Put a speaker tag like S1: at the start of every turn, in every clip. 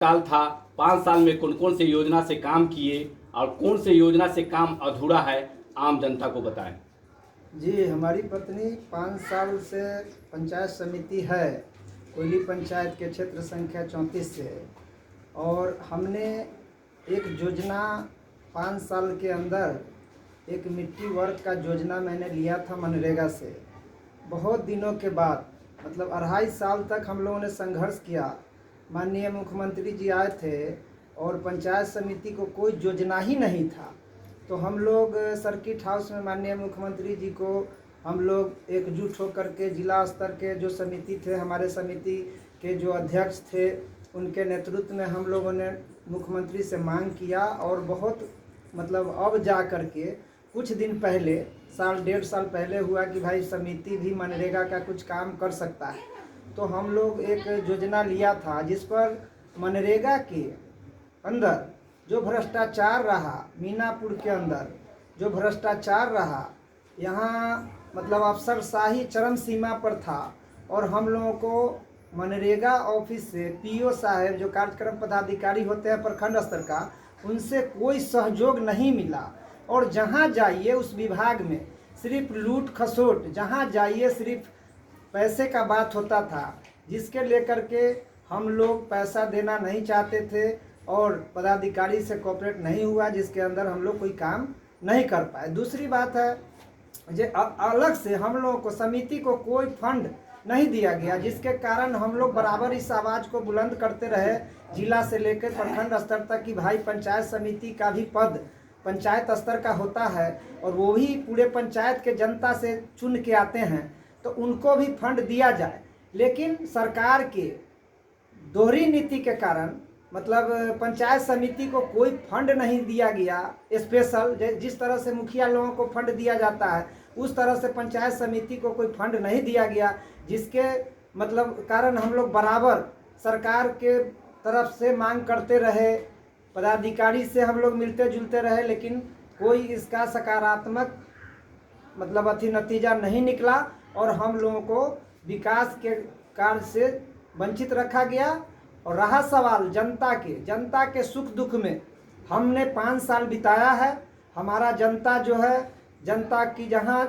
S1: साल था, 5 साल में कौन कौन से योजना से काम किए और कौन से योजना से काम अधूरा है, आम जनता को बताएं।
S2: जी, हमारी पत्नी 5 साल से पंचायत समिति है, कोयली पंचायत के क्षेत्र संख्या 34 से है। और हमने एक योजना 5 साल के अंदर एक मिट्टी वर्क का योजना मैंने लिया था मनरेगा से। बहुत दिनों के बाद मतलब 2.5 साल तक हम लोगों ने संघर्ष किया। माननीय मुख्यमंत्री जी आए थे और पंचायत समिति को कोई योजना ही नहीं था। तो हम लोग सर्किट हाउस में माननीय मुख्यमंत्री जी को हम लोग एकजुट होकर के जिला स्तर के जो समिति थे, हमारे समिति के जो अध्यक्ष थे, उनके नेतृत्व में हम लोगों ने मुख्यमंत्री से मांग किया। और बहुत मतलब अब जा कर के कुछ दिन पहले, 1.5 साल पहले हुआ कि भाई समिति भी मनरेगा का कुछ काम कर सकता है। तो हम लोग एक योजना लिया था जिस पर मनरेगा के अंदर जो भ्रष्टाचार रहा, मीनापुर के अंदर जो भ्रष्टाचार रहा, यहाँ मतलब अफसरशाही चरम सीमा पर था। और हम लोगों को मनरेगा ऑफिस से पीओ साहब जो कार्यक्रम पदाधिकारी होते हैं प्रखंड स्तर का, उनसे कोई सहयोग नहीं मिला। और जहाँ जाइए उस विभाग में सिर्फ लूट खसोट, जहाँ जाइए सिर्फ पैसे का बात होता था, जिसके लेकर के हम लोग पैसा देना नहीं चाहते थे और पदाधिकारी से कोऑपरेट नहीं हुआ, जिसके अंदर हम लोग कोई काम नहीं कर पाए। दूसरी बात है जो अलग से हम लोगों को समिति को कोई फंड नहीं दिया गया, जिसके कारण हम लोग बराबर इस आवाज़ को बुलंद करते रहे जिला से लेकर प्रखंड स्तर तक कि भाई पंचायत समिति का भी पद पंचायत स्तर का होता है और वो भी पूरे पंचायत के जनता से चुन के आते हैं, तो उनको भी फंड दिया जाए। लेकिन सरकार के दोहरी नीति के कारण मतलब पंचायत समिति को कोई फंड नहीं दिया गया स्पेशल। जिस तरह से मुखिया लोगों को फंड दिया जाता है उस तरह से पंचायत समिति को कोई फंड नहीं दिया गया, जिसके मतलब कारण हम लोग बराबर सरकार के तरफ से मांग करते रहे, पदाधिकारी से हम लोग मिलते जुलते रहे, लेकिन कोई इसका सकारात्मक मतलब नतीजा नहीं निकला और हम लोगों को विकास के कार्य से वंचित रखा गया। और रहा सवाल जनता के सुख दुख में, हमने 5 साल बिताया है। हमारा जनता जो है, जनता की जहाँ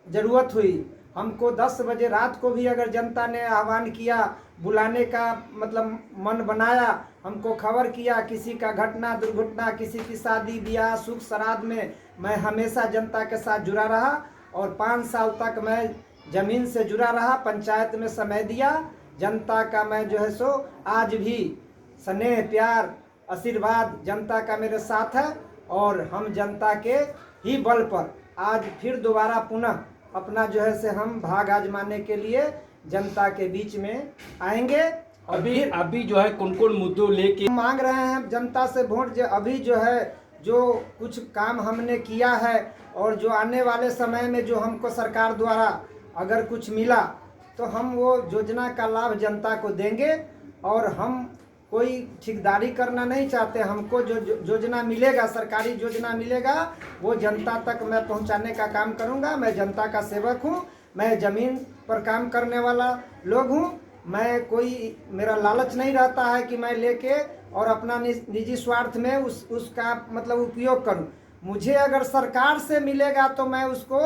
S2: ज़रूरत हुई, हमको 10 बजे रात को भी अगर जनता ने आह्वान किया, बुलाने का मतलब मन बनाया, हमको खबर किया किसी का घटना दुर्घटना, किसी की शादी ब्याह सुख श्राद्ध में, मैं हमेशा जनता के साथ जुड़ा रहा। और 5 साल तक मैं ज़मीन से जुड़ा रहा, पंचायत में समय दिया, जनता का मैं जो है सो आज भी स्नेह प्यार आशीर्वाद जनता का मेरे साथ है। और हम जनता के ही बल पर आज फिर दोबारा पुनः अपना जो है से हम भाग आजमाने के लिए जनता के बीच में आएंगे। और
S1: अभी जो है कौन कौन मुद्दों लेके
S2: मांग रहे हैं जनता से वोट। अभी जो है जो कुछ काम हमने किया है और जो आने वाले समय में जो हमको सरकार द्वारा अगर कुछ मिला तो हम वो योजना का लाभ जनता को देंगे। और हम कोई ठेकेदारी करना नहीं चाहते। हमको जो योजना मिलेगा, सरकारी योजना मिलेगा, वो जनता तक मैं पहुंचाने का काम करूंगा। मैं जनता का सेवक हूं, मैं ज़मीन पर काम करने वाला लोग हूं। मैं कोई मेरा लालच नहीं रहता है कि मैं लेके और अपना निजी स्वार्थ में उसका मतलब उपयोग करूं। मुझे अगर सरकार से मिलेगा तो मैं उसको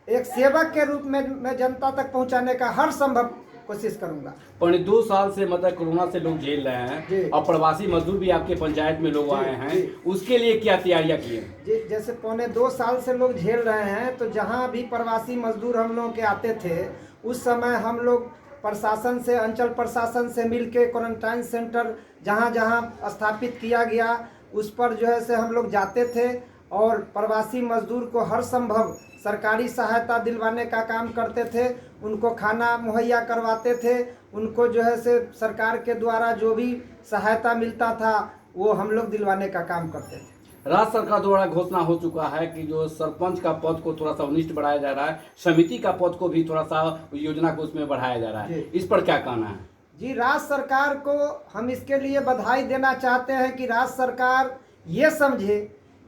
S2: एक सेवक के रूप में मैं जनता तक पहुंचाने का हर संभव कोशिश करूंगा।
S1: 2 साल से मतलब कोरोना से लोग झेल रहे हैं और प्रवासी मजदूर भी आपके पंचायत में लोग आए हैं, उसके लिए क्या तैयारियां की हैं?
S2: जी, जैसे 2.25 साल से लोग झेल रहे हैं, तो जहां भी प्रवासी मजदूर हम लोग के आते थे उस समय हम लोग प्रशासन से, अंचल प्रशासन से मिलके क्वारंटाइन सेंटर जहां जहां स्थापित किया गया उस पर जो है से हम लोग जाते थे और प्रवासी मजदूर को हर संभव सरकारी सहायता दिलवाने का काम करते थे। उनको खाना मुहैया करवाते थे, उनको जो है से सरकार के द्वारा जो भी सहायता मिलता था वो हम लोग दिलवाने का काम करते थे।
S1: राज्य सरकार द्वारा घोषणा हो चुका है कि जो सरपंच का पद को थोड़ा सा उन्निष्ट बढ़ाया जा रहा है, समिति का पद को भी थोड़ा सा योजना को उसमें बढ़ाया जा रहा है, इस पर क्या कहना है?
S2: जी, राज्य सरकार को हम इसके लिए बधाई देना चाहते हैं कि राज्य सरकार ये समझे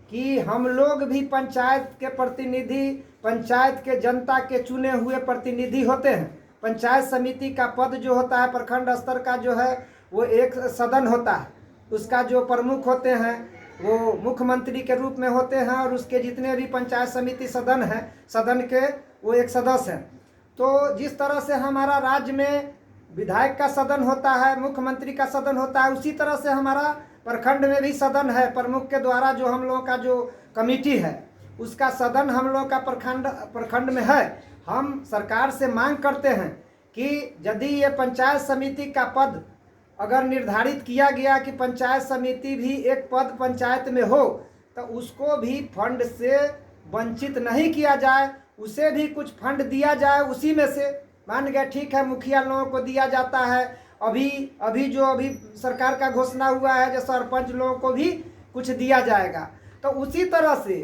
S2: कि हम लोग भी पंचायत के प्रतिनिधि, पंचायत के जनता के चुने हुए प्रतिनिधि होते हैं। पंचायत समिति का पद जो होता है प्रखंड स्तर का जो है वो एक सदन होता है उसका जो प्रमुख होते हैं वो मुख्यमंत्री के रूप में होते हैं, और उसके जितने भी पंचायत समिति सदन हैं, सदन के वो एक सदस्य हैं। तो जिस तरह से हमारा राज्य में विधायक का सदन होता है, मुख्यमंत्री का सदन होता है, उसी तरह से हमारा प्रखंड में भी सदन है। प्रमुख के द्वारा जो हम लोगों का जो कमेटी है उसका सदन हम लोगों का प्रखंड में है। हम सरकार से मांग करते हैं कि यदि ये पंचायत समिति का पद अगर निर्धारित किया गया कि पंचायत समिति भी एक पद पंचायत में हो, तो उसको भी फंड से वंचित नहीं किया जाए, उसे भी कुछ फंड दिया जाए। उसी में से मान गया ठीक है मुखिया लोगों को दिया जाता है, अभी सरकार का घोषणा हुआ है जो सरपंच लोगों को भी कुछ दिया जाएगा। तो उसी तरह से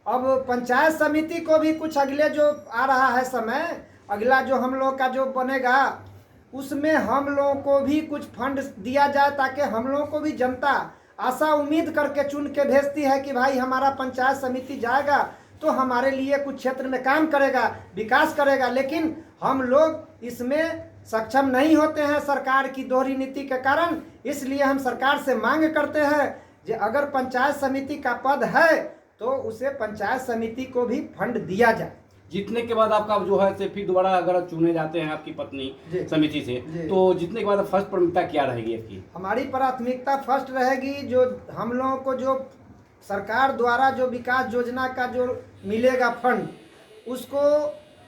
S2: अब पंचायत समिति को भी कुछ अगले जो आ रहा है समय, अगला जो हम लोग का जो बनेगा उसमें हम लोगों को भी कुछ फंड दिया जाए, ताकि हम लोगों को भी जनता आशा उम्मीद करके चुन के भेजती है कि भाई हमारा पंचायत समिति जाएगा तो हमारे लिए कुछ क्षेत्र में काम करेगा, विकास करेगा। लेकिन हम लोग इसमें सक्षम नहीं होते हैं सरकार की दोहरी नीति के कारण। इसलिए हम सरकार से मांग करते हैं कि अगर पंचायत समिति का पद है तो उसे पंचायत समिति को भी फंड दिया जाए।
S1: जीतने के बाद आपका जो है से फिर दोबारा अगर चुने जाते हैं आपकी पत्नी समिति से, तो जीतने के बाद फर्स्ट प्राथमिकता क्या रहेगी आपकी?
S2: हमारी प्राथमिकता फर्स्ट रहेगी, जो हम लोगों को जो सरकार द्वारा जो विकास योजना का जो मिलेगा फंड, उसको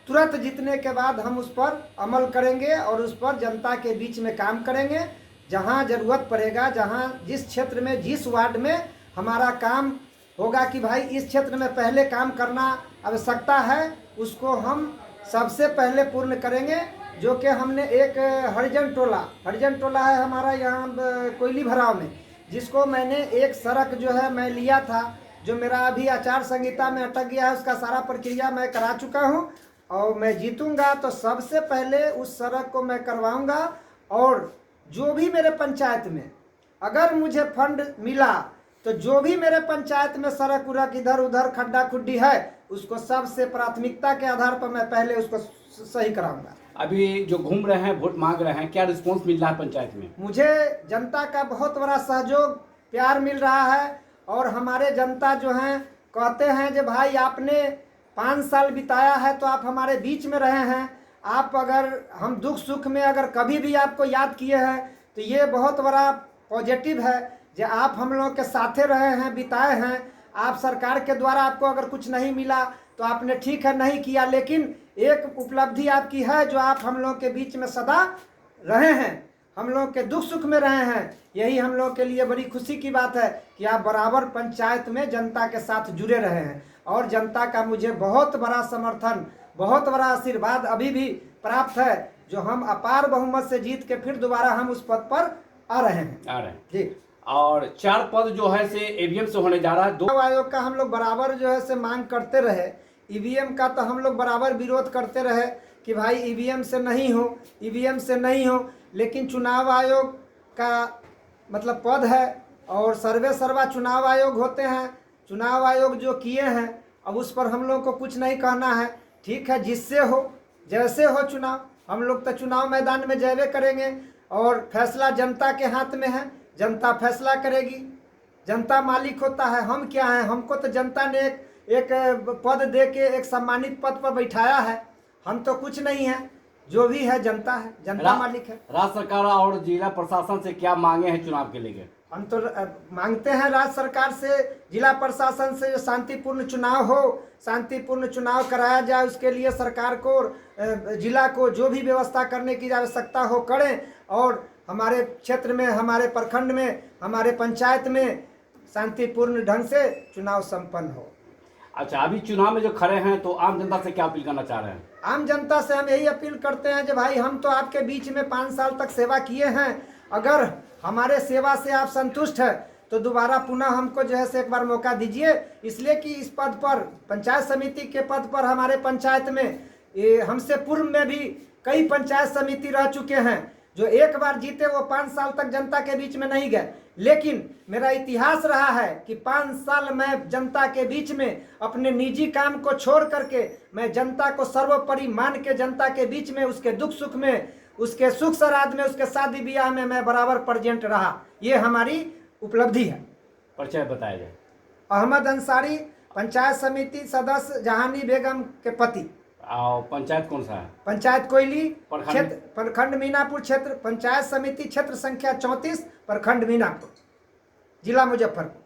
S2: तुरंत जीतने के बाद हम उस पर अमल करेंगे और उस पर जनता के बीच में काम करेंगे। जहां ज़रूरत पड़ेगा, जहां जिस क्षेत्र में, जिस वार्ड में हमारा काम होगा कि भाई इस क्षेत्र में पहले काम करना आवश्यकता है, उसको हम सबसे पहले पूर्ण करेंगे। जो कि हमने एक हरिजन टोला है हमारा यहाँ कोयली भराव में, जिसको मैंने एक सड़क जो है मैं लिया था, जो मेरा अभी आचार संहिता में अटक गया है, उसका सारा प्रक्रिया मैं करा चुका हूँ और मैं जीतूंगा तो सबसे पहले उस सड़क को मैं करवाऊंगा। और जो भी मेरे पंचायत में अगर मुझे फंड मिला तो जो भी मेरे पंचायत में सड़क उड़क इधर उधर खड्डा खुड्डी है, उसको सबसे प्राथमिकता के आधार पर मैं पहले उसको सही कराऊंगा।
S1: अभी जो घूम रहे हैं, वोट मांग रहे हैं, क्या रिस्पांस मिल रहा है पंचायत में?
S2: मुझे जनता का बहुत बड़ा सहयोग, प्यार मिल रहा है। और हमारे जनता जो हैं कहते हैं कि भाई आपने 5 साल बिताया है तो आप हमारे बीच में रहे हैं, आप अगर हम दुख सुख में अगर कभी भी आपको याद किए हैं तो ये बहुत बड़ा पॉजिटिव है जो आप हम लोग के साथे रहे हैं, बिताए हैं। आप सरकार के द्वारा आपको अगर कुछ नहीं मिला तो आपने ठीक है नहीं किया, लेकिन एक उपलब्धि आपकी है जो आप हम लोग के बीच में सदा रहे हैं, हम लोग के दुख सुख में रहे हैं। यही हम लोग के लिए बड़ी खुशी की बात है कि आप बराबर पंचायत में जनता के साथ जुड़े रहे हैं। और जनता का मुझे बहुत बड़ा समर्थन, बहुत बड़ा आशीर्वाद अभी भी प्राप्त है, जो हम अपार बहुमत से जीत के फिर दोबारा हम उस पद पर आ रहे हैं जी।
S1: और 4 पद जो है से ईवीएम से होने जा रहा है।
S2: 2 आयोग का हम लोग बराबर जो है से मांग करते रहे, ईवीएम का तो हम लोग बराबर विरोध करते रहे कि भाई ईवीएम से नहीं हो, ईवीएम से नहीं हो। लेकिन चुनाव आयोग का मतलब पद है और सर्वे सर्वा चुनाव आयोग होते हैं। चुनाव आयोग जो किए हैं अब उस पर हम लोग को कुछ नहीं कहना है। ठीक है, जिससे हो जैसे हो चुनाव, हम लोग तो चुनाव मैदान में जयवे करेंगे और फैसला जनता के हाथ में है, जनता फैसला करेगी। जनता मालिक होता है, हम क्या हैं? हमको तो जनता ने एक पद दे के एक सम्मानित पद पर बैठाया है, हम तो कुछ नहीं है, जो भी है जनता है, जनता मालिक है।
S1: राज्य सरकार और जिला प्रशासन से क्या मांगे हैं चुनाव के लेकर?
S2: हम तो मांगते हैं राज्य सरकार से, जिला प्रशासन से शांतिपूर्ण चुनाव हो, शांतिपूर्ण चुनाव कराया जाए। उसके लिए सरकार को, जिला को जो भी व्यवस्था करने की आवश्यकता हो करें और हमारे क्षेत्र में, हमारे प्रखंड में, हमारे पंचायत में शांतिपूर्ण ढंग से चुनाव संपन्न हो।
S1: अच्छा, अभी चुनाव में जो खड़े हैं तो आम जनता से क्या अपील करना चाह रहे हैं?
S2: आम जनता से हम यही अपील करते हैं कि भाई हम तो आपके बीच में 5 साल तक सेवा किए हैं, अगर हमारे सेवा से आप संतुष्ट हैं तो दोबारा पुनः हमको जो है से एक बार मौका दीजिए। इसलिए कि इस पद पर, पंचायत समिति के पद पर हमारे पंचायत में हमसे पूर्व में भी कई पंचायत समिति रह चुके हैं, जो एक बार जीते वो 5 साल तक जनता के बीच में नहीं गए। लेकिन मेरा इतिहास रहा है कि 5 साल मैं जनता के बीच में अपने निजी काम को छोड़ करके मैं जनता को सर्वोपरि मान के जनता के बीच में, उसके दुख सुख में, उसके सुख श्राद्ध में, उसके शादी ब्याह में मैं बराबर प्रेजेंट रहा। ये हमारी उपलब्धि है।
S1: परिचय बताया जाए।
S2: अहमद अंसारी, पंचायत समिति सदस्य, जहानी बेगम के पति।
S1: और पंचायत कौन सा है?
S2: पंचायत कोयली,
S1: प्रखंड?
S2: क्षेत्र प्रखंड मीनापुर क्षेत्र, पंचायत समिति क्षेत्र संख्या 34, प्रखंड मीनापुर, जिला मुजफ्फरपुर।